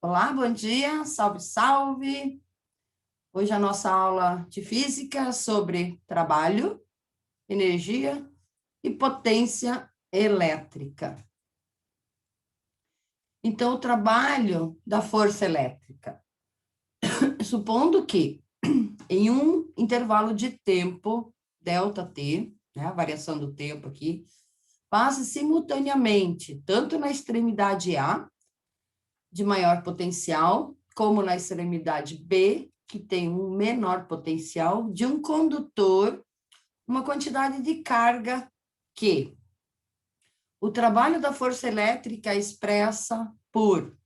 Olá, bom dia, salve, salve. Hoje a nossa aula de física sobre trabalho, energia e potência elétrica. Então, o trabalho da força elétrica, supondo que em um intervalo de tempo, ΔT, né, a variação do tempo aqui, passe simultaneamente, tanto na extremidade A, de maior potencial, como na extremidade B, que tem um menor potencial, de um condutor, uma quantidade de carga que o trabalho da força elétrica é expressa por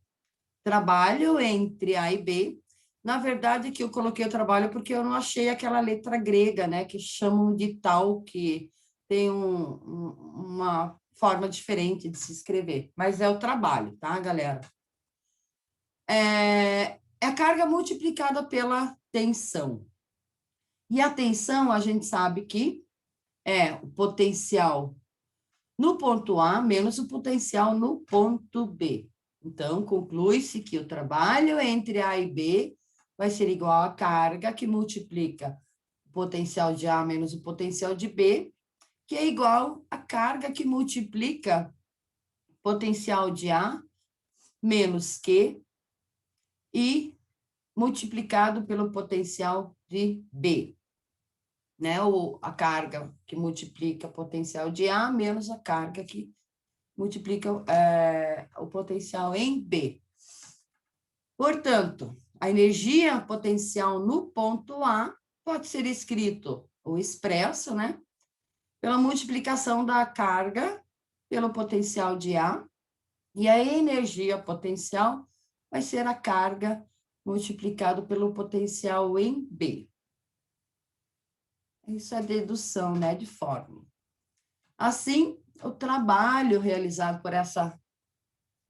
trabalho entre A e B. Na verdade, que eu coloquei o trabalho porque eu não achei aquela letra grega, né, que chamam de tal, que tem uma forma diferente de se escrever, mas é o trabalho, tá, galera? É a carga multiplicada pela tensão. E a tensão, a gente sabe que é o potencial no ponto A menos o potencial no ponto B. Então, conclui-se que o trabalho entre A e B vai ser igual à carga que multiplica o potencial de A menos o potencial de B, que é igual à carga que multiplica o potencial de A menos Q e multiplicado pelo potencial de B, né? A carga que multiplica o potencial de A menos a carga que multiplica o potencial em B. Portanto, a energia potencial no ponto A pode ser escrito ou expresso, né? Pela multiplicação da carga pelo potencial de A, e a energia potencial vai ser a carga multiplicado pelo potencial em B. Isso é dedução, né, de fórmula. Assim, o trabalho realizado por essa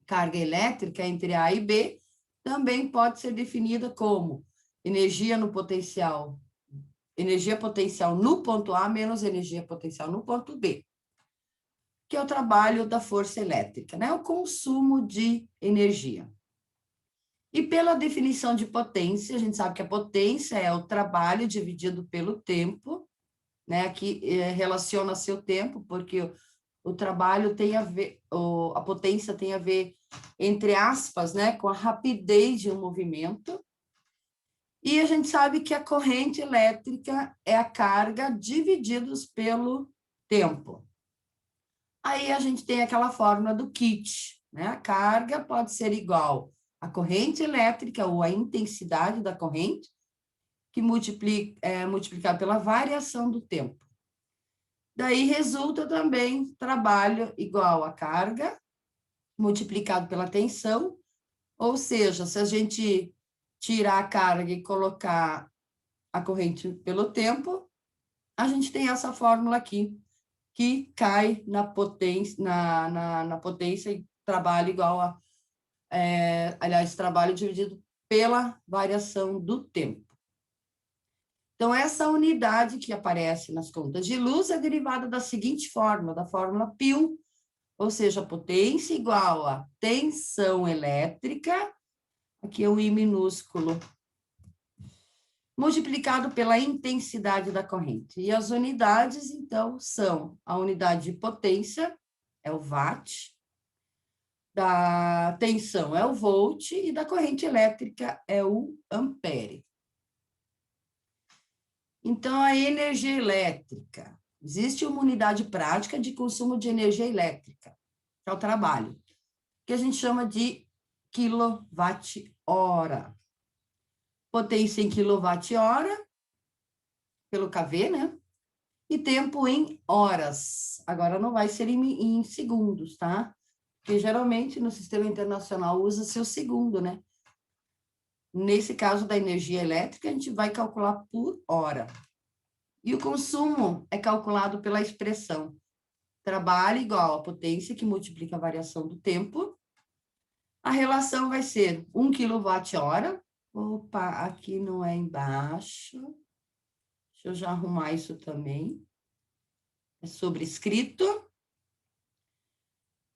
carga elétrica entre A e B também pode ser definida como energia potencial no ponto A menos energia potencial no ponto B, que é o trabalho da força elétrica, né, o consumo de energia. E pela definição de potência, a gente sabe que a potência é o trabalho dividido pelo tempo, né? Aqui relaciona-se o tempo, porque o trabalho tem a ver, a potência tem a ver, entre aspas, né, com a rapidez de um movimento. E a gente sabe que a corrente elétrica é a carga divididos pelo tempo. Aí a gente tem aquela fórmula do kit, né? A carga pode ser igual à corrente elétrica ou à intensidade da corrente, que multiplicado pela variação do tempo. Daí resulta também trabalho igual a carga multiplicado pela tensão, ou seja, se a gente tirar a carga e colocar a corrente pelo tempo, a gente tem essa fórmula aqui, que cai na potência, na potência e trabalho igual a, aliás, trabalho dividido pela variação do tempo. Então, essa unidade que aparece nas contas de luz é derivada da seguinte fórmula, da fórmula π, ou seja, a potência igual a tensão elétrica, aqui é um I minúsculo, multiplicado pela intensidade da corrente. E as unidades, então, são a unidade de potência, é o watt, da tensão é o volt e da corrente elétrica é o ampere. Então, a energia elétrica. Existe uma unidade prática de consumo de energia elétrica, que é o trabalho, que a gente chama de quilowatt-hora. Potência em quilowatt-hora, pelo kV, né? E tempo em horas. Agora, não vai ser em segundos, tá? Porque, geralmente, no sistema internacional, usa-se o segundo, né? Nesse caso da energia elétrica, a gente vai calcular por hora. E o consumo é calculado pela expressão trabalho igual a potência, que multiplica a variação do tempo. A relação vai ser 1 kWh. Opa, aqui não é embaixo. Deixa eu já arrumar isso também. É sobrescrito.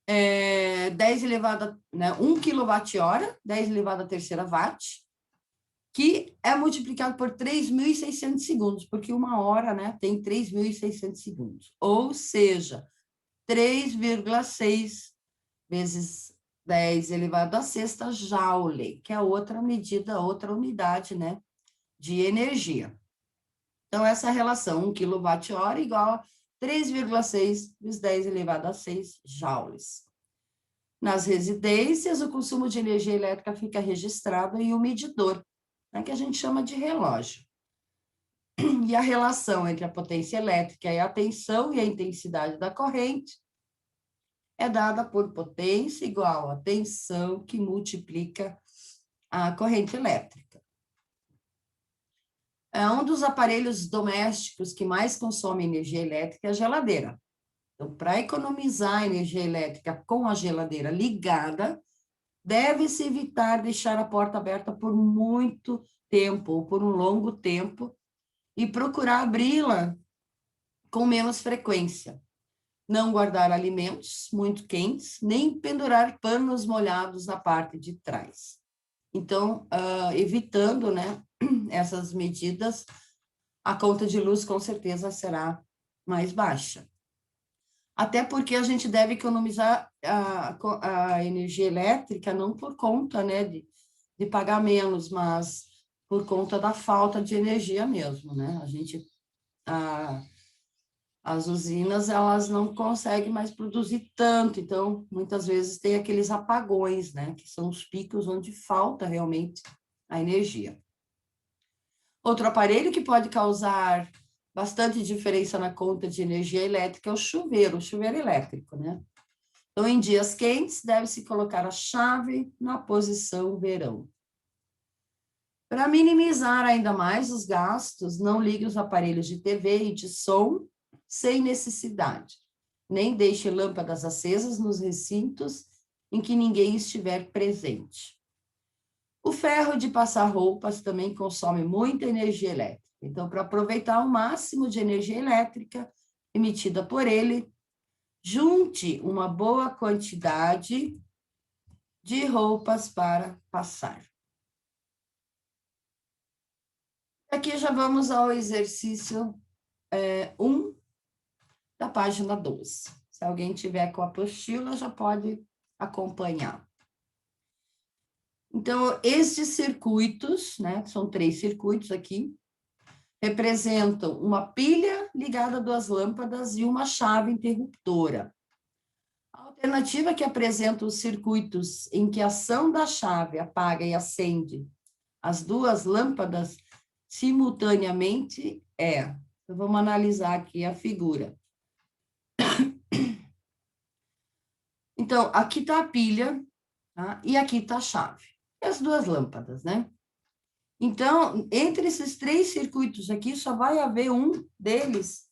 10 elevado, né, 1 kWh, 10 elevado à terceira watt, que é multiplicado por 3.600 segundos, porque uma hora, né, tem 3.600 segundos. Ou seja, 3,6 vezes 10 elevado à sexta joule, que é outra medida, outra unidade, né, de energia. Então, essa relação, 1 kWh igual a 3,6 vezes 10 elevado a 6 joules. Nas residências, o consumo de energia elétrica fica registrado em um medidor, né, que a gente chama de relógio. E a relação entre a potência elétrica e a tensão e a intensidade da corrente é dada por potência igual a tensão que multiplica a corrente elétrica. Um dos aparelhos domésticos que mais consome energia elétrica é a geladeira. Então, para economizar energia elétrica com a geladeira ligada, deve-se evitar deixar a porta aberta por muito tempo, ou por um longo tempo, e procurar abri-la com menos frequência. Não guardar alimentos muito quentes, nem pendurar panos molhados na parte de trás. Então, evitando, né, essas medidas, a conta de luz com certeza será mais baixa. Até porque a gente deve economizar a energia elétrica não por conta, né, de pagar menos, mas por conta da falta de energia mesmo, né? As usinas, elas não conseguem mais produzir tanto, então, muitas vezes tem aqueles apagões, né, que são os picos onde falta realmente a energia. Outro aparelho que pode causar bastante diferença na conta de energia elétrica é o chuveiro elétrico, né? Então, em dias quentes, deve-se colocar a chave na posição verão. Para minimizar ainda mais os gastos, não ligue os aparelhos de TV e de som sem necessidade. Nem deixe lâmpadas acesas nos recintos em que ninguém estiver presente. O ferro de passar roupas também consome muita energia elétrica. Então, para aproveitar o máximo de energia elétrica emitida por ele, junte uma boa quantidade de roupas para passar. Aqui já vamos ao exercício 1 da página 12. Se alguém tiver com a apostila, já pode acompanhar. Então, estes circuitos, né, são 3 circuitos aqui, representam uma pilha ligada a 2 lâmpadas e uma chave interruptora. A alternativa que apresenta os circuitos em que a ação da chave apaga e acende as 2 lâmpadas simultaneamente é. Então, vamos analisar aqui a figura. Então, aqui está a pilha, tá? E aqui está a chave. E as 2 lâmpadas, né? Então, entre esses 3 circuitos aqui, só vai haver um deles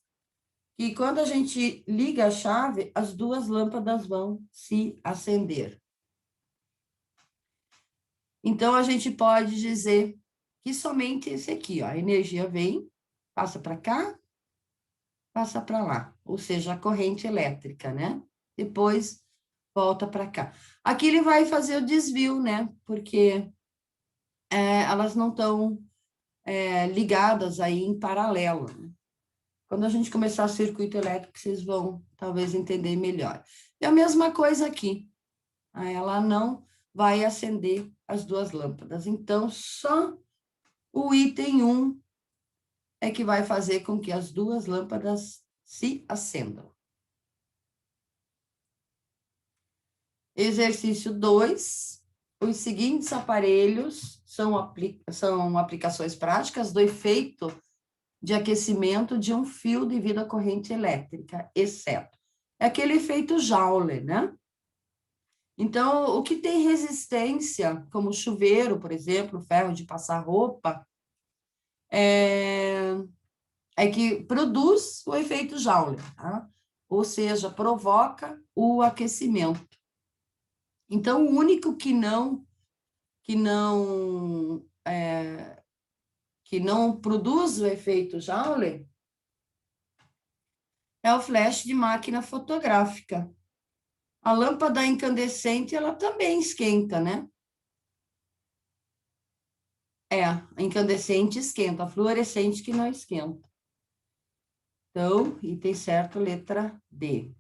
que, quando a gente liga a chave, as 2 lâmpadas vão se acender. Então, a gente pode dizer que somente esse aqui, ó, a energia vem, passa para cá, passa para lá, ou seja, a corrente elétrica, né? Depois volta para cá. Aqui ele vai fazer o desvio, né? Porque elas não estão ligadas aí em paralelo, né? Quando a gente começar o circuito elétrico, vocês vão talvez entender melhor. É a mesma coisa aqui. Ela não vai acender as 2 lâmpadas. Então, só o item 1 é que vai fazer com que as 2 lâmpadas se acendam. Exercício 2. Os seguintes aparelhos são aplicações práticas do efeito de aquecimento de um fio devido à corrente elétrica, exceto. É aquele efeito Joule, né? Então, o que tem resistência, como chuveiro, por exemplo, ferro de passar roupa, é que produz o efeito Joule, tá? Ou seja, provoca o aquecimento. Então, o único que não produz o efeito Joule é o flash de máquina fotográfica. A lâmpada incandescente, ela também esquenta, né? A incandescente esquenta, a fluorescente que não esquenta. Então, item certo, letra D.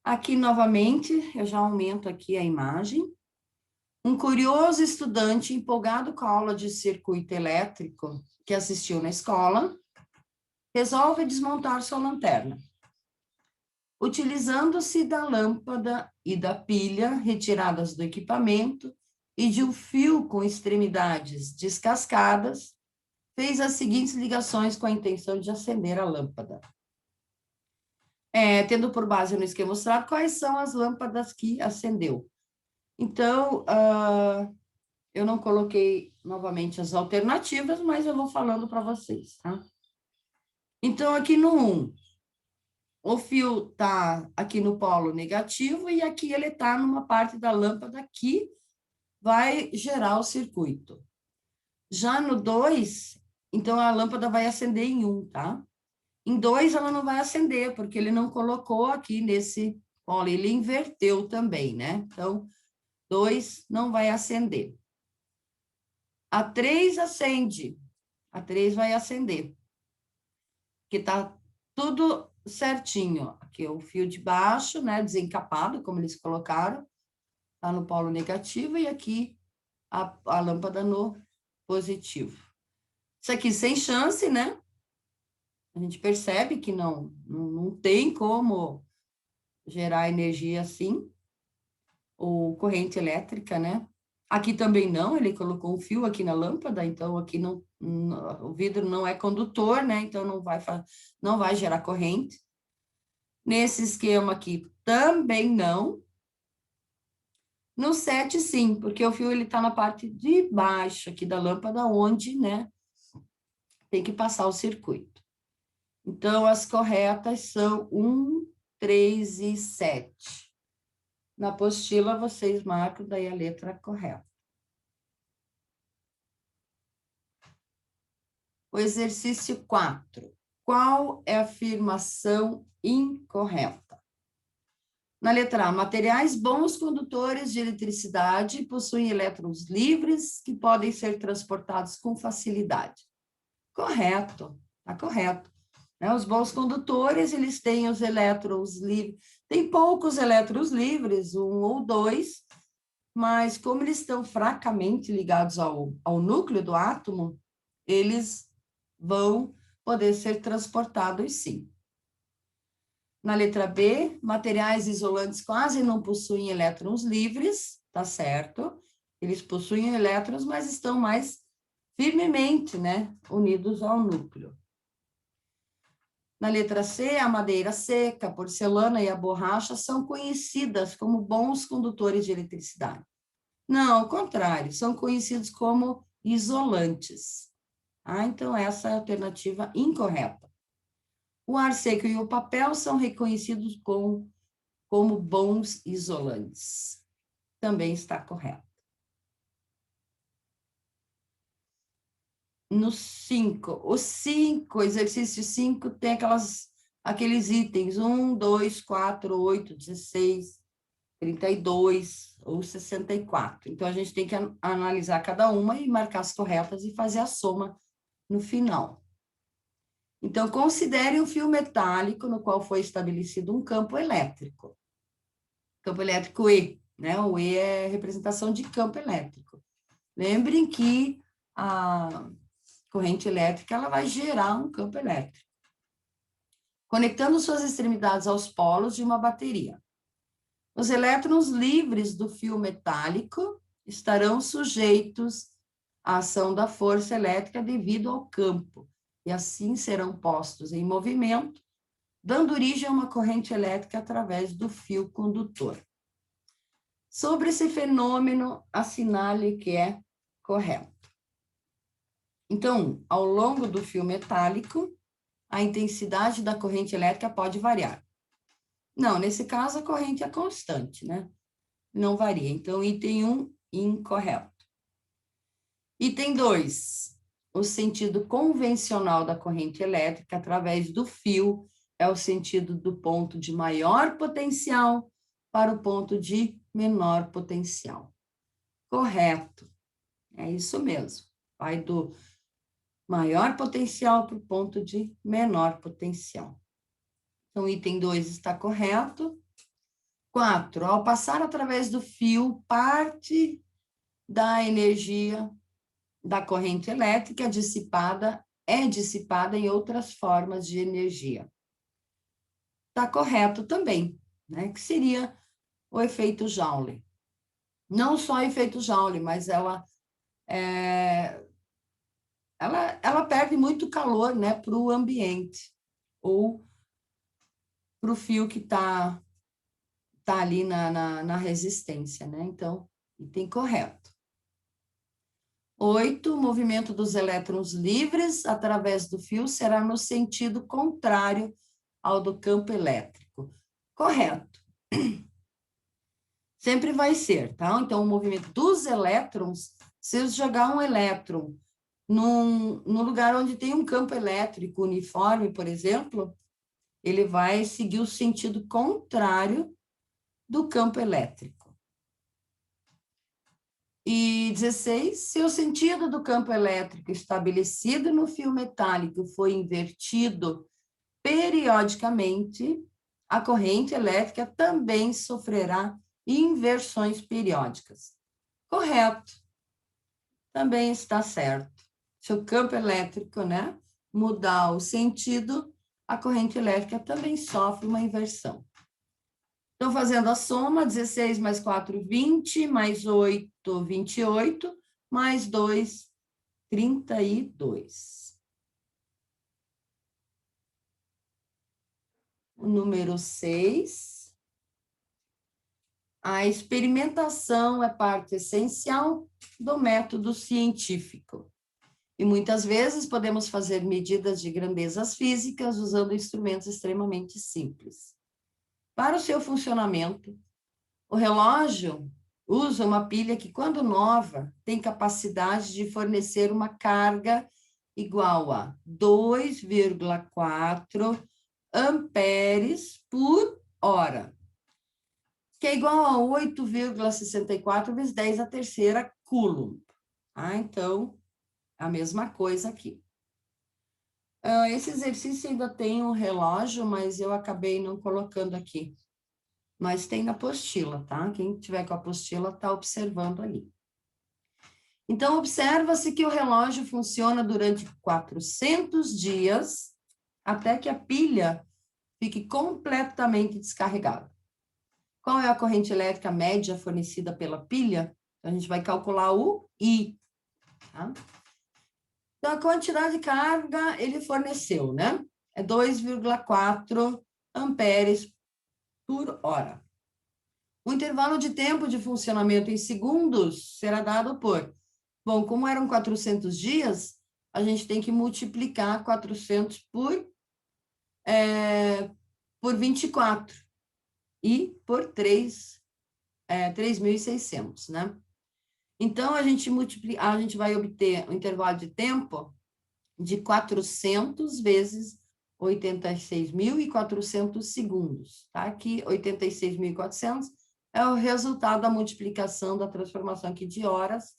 Aqui, novamente, eu já aumento aqui a imagem. Um curioso estudante empolgado com a aula de circuito elétrico que assistiu na escola, resolve desmontar sua lanterna. Utilizando-se da lâmpada e da pilha retiradas do equipamento e de um fio com extremidades descascadas, fez as seguintes ligações com a intenção de acender a lâmpada. Tendo por base no esquema mostrado quais são as lâmpadas que acendeu. Então, eu não coloquei novamente as alternativas, mas eu vou falando para vocês, tá? Então, aqui no 1, o fio está aqui no polo negativo e aqui ele está numa parte da lâmpada que vai gerar o circuito. Já no 2, então a lâmpada vai acender em 1, tá? Em 2 ela não vai acender, porque ele não colocou aqui nesse polo, ele inverteu também, né? Então, 2 não vai acender. A 3 acende, a 3 vai acender, que tá tudo certinho. Aqui é o fio de baixo, né, desencapado, como eles colocaram, tá no polo negativo, e aqui a lâmpada no positivo. Isso aqui sem chance, né? A gente percebe que não tem como gerar energia assim, ou corrente elétrica, né? Aqui também não, ele colocou um fio aqui na lâmpada, então aqui o vidro não é condutor, né? Então não vai gerar corrente. Nesse esquema aqui também não. No 7, sim, porque o fio ele está na parte de baixo aqui da lâmpada, onde, né, tem que passar o circuito. Então, as corretas são 1, 3 e 7. Na apostila, vocês marcam daí a letra correta. O exercício 4. Qual é a afirmação incorreta? Na letra A, materiais bons condutores de eletricidade possuem elétrons livres que podem ser transportados com facilidade. Correto, está correto. Os bons condutores, eles têm os elétrons livres, tem poucos elétrons livres, 1 ou 2, mas como eles estão fracamente ligados ao núcleo do átomo, eles vão poder ser transportados, sim. Na letra B, materiais isolantes quase não possuem elétrons livres, tá certo? Eles possuem elétrons, mas estão mais firmemente, né, unidos ao núcleo. Na letra C, a madeira seca, a porcelana e a borracha são conhecidas como bons condutores de eletricidade. Não, ao contrário, são conhecidos como isolantes. Então, essa é a alternativa incorreta. O ar seco e o papel são reconhecidos como bons isolantes. Também está correto. No 5, o exercício 5 tem aqueles itens 1, 2, 4, 8, 16, 32 ou 64. Então, a gente tem que analisar cada uma e marcar as corretas e fazer a soma no final. Então, considere um fio metálico no qual foi estabelecido um campo elétrico. Campo elétrico E, né? O E é representação de campo elétrico. Lembrem que a corrente elétrica, ela vai gerar um campo elétrico. Conectando suas extremidades aos polos de uma bateria. Os elétrons livres do fio metálico estarão sujeitos à ação da força elétrica devido ao campo, e assim serão postos em movimento, dando origem a uma corrente elétrica através do fio condutor. Sobre esse fenômeno, assinale que é correto. Então, ao longo do fio metálico, a intensidade da corrente elétrica pode variar. Não, nesse caso, a corrente é constante, né? Não varia. Então, item 1, incorreto. Item 2, o sentido convencional da corrente elétrica através do fio é o sentido do ponto de maior potencial para o ponto de menor potencial. Correto. É isso mesmo. Vai do maior potencial para o ponto de menor potencial. Então, item 2 está correto. 4. Ao passar através do fio, parte da energia da corrente elétrica é dissipada em outras formas de energia. Está correto também, né? Que seria o efeito Joule. Não só o efeito Joule, mas ela perde muito calor, né, para o ambiente, ou para o fio que está ali na resistência, né? Então, item correto. 8, o movimento dos elétrons livres através do fio será no sentido contrário ao do campo elétrico. Correto. Sempre vai ser, tá? Então, o movimento dos elétrons, se eu jogar um elétron num lugar onde tem um campo elétrico uniforme, por exemplo, ele vai seguir o sentido contrário do campo elétrico. E 16, se o sentido do campo elétrico estabelecido no fio metálico foi invertido periodicamente, a corrente elétrica também sofrerá inversões periódicas. Correto. Também está certo. Se o campo elétrico, né, mudar o sentido, a corrente elétrica também sofre uma inversão. Estou fazendo a soma, 16 mais 4, 20, mais 8, 28, mais 2, 32. O número 6. A experimentação é parte essencial do método científico. E muitas vezes podemos fazer medidas de grandezas físicas usando instrumentos extremamente simples. Para o seu funcionamento, o relógio usa uma pilha que, quando nova, tem capacidade de fornecer uma carga igual a 2,4 amperes por hora, que é igual a 8,64 vezes 10 a terceira coulomb. Então, a mesma coisa aqui. Esse exercício ainda tem um relógio, mas eu acabei não colocando aqui. Mas tem na apostila, tá? Quem tiver com a apostila está observando ali. Então, observa-se que o relógio funciona durante 400 dias até que a pilha fique completamente descarregada. Qual é a corrente elétrica média fornecida pela pilha? A gente vai calcular o I, tá? Então, a quantidade de carga ele forneceu, né? É 2,4 amperes por hora. O intervalo de tempo de funcionamento em segundos será dado por... Bom, como eram 400 dias, a gente tem que multiplicar 400 por 24 e por 3.600, né? Então, a gente vai obter um intervalo de tempo de 400 vezes 86.400 segundos, tá? Aqui, 86.400 é o resultado da multiplicação da transformação aqui de horas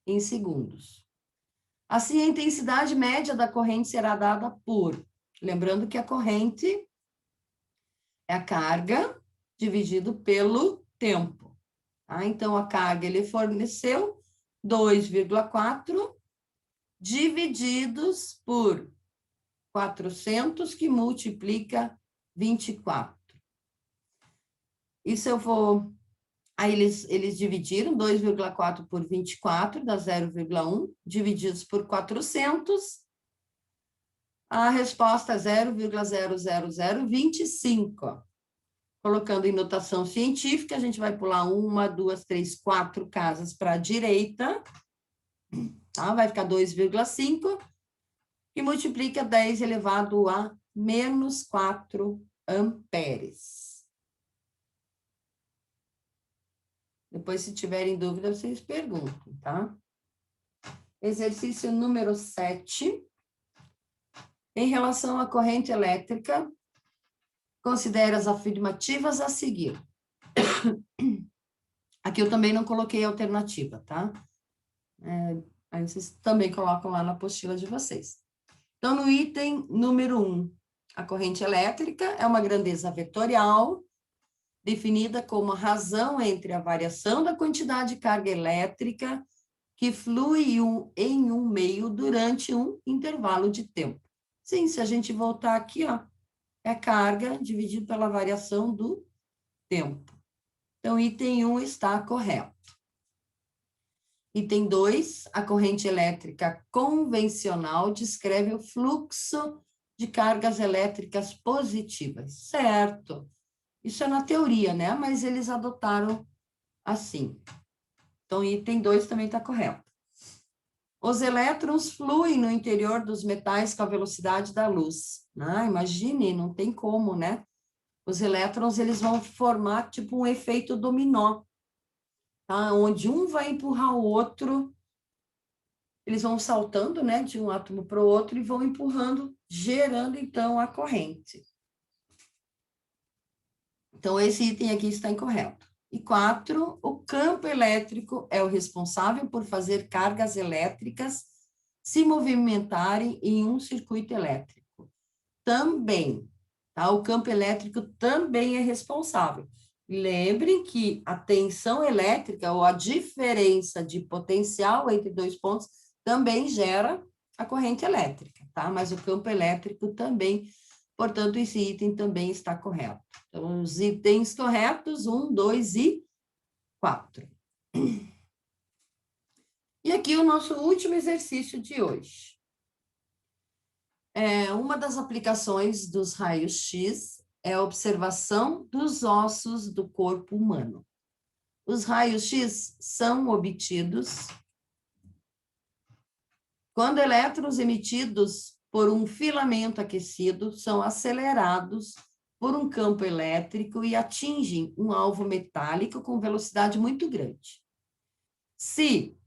em segundos. Assim, a intensidade média da corrente será dada por... Lembrando que a corrente é a carga dividido pelo tempo. Tá? Então, a carga ele forneceu 2,4 divididos por 400, que multiplica 24. Isso eu vou... Aí eles dividiram 2,4 por 24, dá 0,1, divididos por 400, a resposta é 0,00025. Colocando em notação científica, a gente vai pular 1, 2, 3, 4 casas para a direita, tá? Vai ficar 2,5, e multiplica 10 elevado a menos 4 amperes. Depois, se tiverem dúvida, vocês perguntam, tá? Exercício número 7. Em relação à corrente elétrica, Considere as afirmativas a seguir. Aqui eu também não coloquei alternativa, tá? Aí vocês também colocam lá na apostila de vocês. Então, no item número 1, a corrente elétrica é uma grandeza vetorial, definida como a razão entre a variação da quantidade de carga elétrica que flui em um meio durante um intervalo de tempo. Sim, se a gente voltar aqui, ó, é carga dividido pela variação do tempo. Então, item 1 está correto. Item 2, a corrente elétrica convencional descreve o fluxo de cargas elétricas positivas. Certo. Isso é na teoria, né? Mas eles adotaram assim. Então, item 2 também está correto. Os elétrons fluem no interior dos metais com a velocidade da luz. Imagine, não tem como, né? Os elétrons, eles vão formar tipo um efeito dominó, tá? Onde um vai empurrar o outro, eles vão saltando, né, de um átomo para o outro e vão empurrando, gerando, então, a corrente. Então, esse item aqui está incorreto. E 4, o campo elétrico é o responsável por fazer cargas elétricas se movimentarem em um circuito elétrico. Também, tá? O campo elétrico também é responsável. Lembrem que a tensão elétrica, ou a diferença de potencial entre dois pontos, também gera a corrente elétrica, tá? Mas o campo elétrico também, portanto, esse item também está correto. Então, os itens corretos, 1, 2 e 4. E aqui o nosso último exercício de hoje. Uma das aplicações dos raios-x é a observação dos ossos do corpo humano. Os raios-x são obtidos quando elétrons emitidos por um filamento aquecido são acelerados por um campo elétrico e atingem um alvo metálico com velocidade muito grande. Se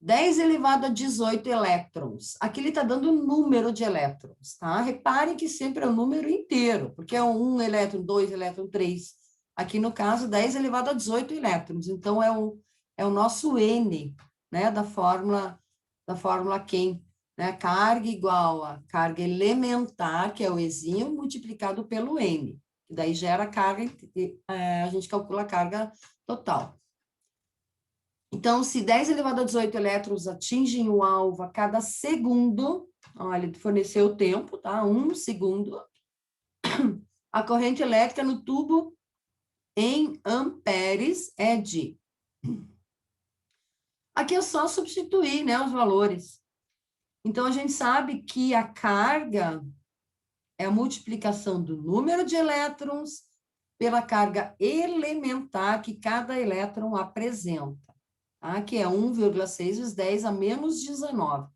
10 elevado a 18 elétrons, aqui ele está dando um número de elétrons, tá? Reparem que sempre é um número inteiro, porque é 1 elétron, 2 elétron, 3. Aqui no caso, 10 elevado a 18 elétrons, então é o nosso N, né, da fórmula Ken, né? Carga igual a carga elementar, que é o Ezinho, multiplicado pelo N. E daí gera carga, a gente calcula a carga total. Então, se 10 elevado a 18 elétrons atingem o alvo a cada segundo, olha, ele forneceu o tempo, tá? 1 segundo, a corrente elétrica no tubo em amperes é de... Aqui é só substituir, né, os valores. Então, a gente sabe que a carga é a multiplicação do número de elétrons pela carga elementar que cada elétron apresenta, tá? Que é 1,6 vezes 10 a menos 19.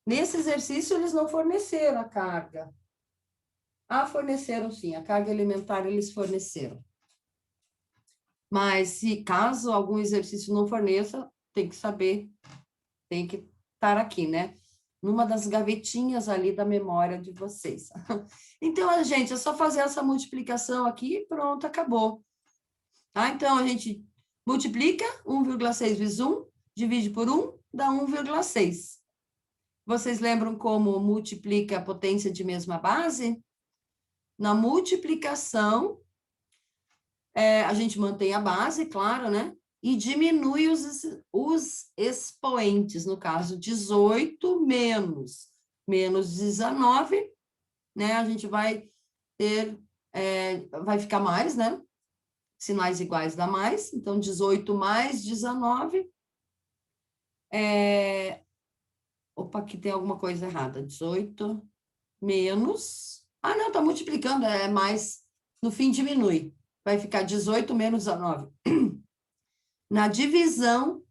Nesse exercício, eles não forneceram a carga. Forneceram sim, a carga elementar eles forneceram. Mas, se caso algum exercício não forneça, tem que saber, tem que estar aqui, né? Numa das gavetinhas ali da memória de vocês. Então, gente, é só fazer essa multiplicação aqui e pronto, acabou. Tá? Então, a gente multiplica 1,6 vezes 1, divide por 1, dá 1,6. Vocês lembram como multiplica a potência de mesma base? Na multiplicação, a gente mantém a base, claro, né? E diminui os expoentes, no caso, 18 menos 19, né? A gente vai ter, vai ficar mais, né? Sinais iguais dá mais, então 18 mais 19. Opa, aqui tem alguma coisa errada. 18 menos... não, tá multiplicando, é mais... No fim diminui. Vai ficar 18 menos 19. Na divisão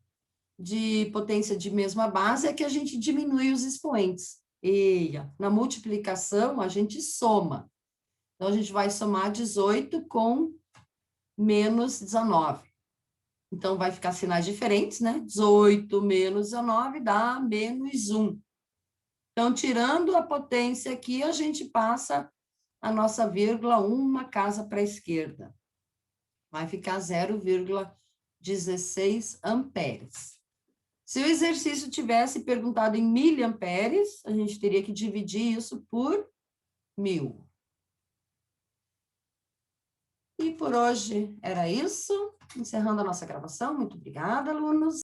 de potência de mesma base é que a gente diminui os expoentes. E na multiplicação, a gente soma. Então, a gente vai somar 18 com menos 19. Então, vai ficar sinais diferentes, né? 18 menos 19 dá menos 1. Então, tirando a potência aqui, a gente passa a nossa vírgula uma casa para a esquerda. Vai ficar 0,16 amperes. Se o exercício tivesse perguntado em miliamperes, a gente teria que dividir isso por 1000. E por hoje era isso. Encerrando a nossa gravação. Muito obrigada, alunos.